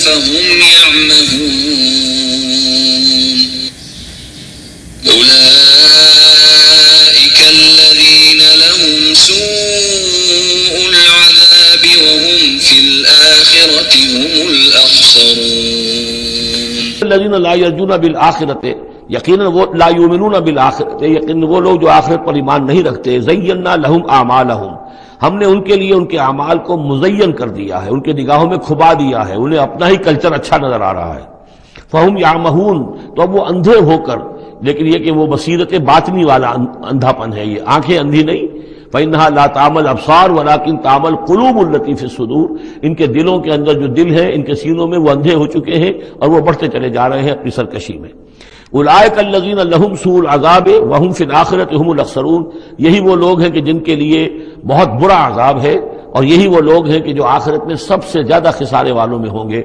فهم يعمهون أولئك الذين لهم سوء العذاب وهم في الآخرة هم الأخسرون الذين لا يرجون بالآخرة، یقیناً وہ لا یؤمنون بالآخرۃ، یقیناً وہ لوگ جو آخرت پر ایمان نہیں رکھتے، زینا لہم اعمالہم، ہم نے ان کے لیے ان کے اعمال کو مزین کر دیا ہے، ان کے نگاہوں میں کھبا دیا ہے، انہیں اپنا ہی کلچر اچھا نظر آ رہا ہے۔ فہم یعمہون، تو اب وہ اندھے ہو کر، لیکن یہ کہ وہ بصیرت باطنی والا اندھا پن ہے، یہ آنکھیں اندھی نہیں، فإنها لا تعمى الابصار ولكن تعمى القلوب التي في الصدور، ان کے دلوں کے اندر جو دل ہے، ان کے سینوں میں وہ اندھے ہو چکے ہیں اور وہ بڑھتے چلے جا رہے ہیں اپنی سرکشی میں۔ اولئک الذین لهم سوء العذاب وهم في الآخرة هم الاخسرون، یہی وہ لوگ ہیں کہ جن کے لیے بہت برا عذاب ہے، اور یہی وہ لوگ ہیں کہ جو آخرت میں سب سے زیادہ خسارے والوں میں ہوں گے۔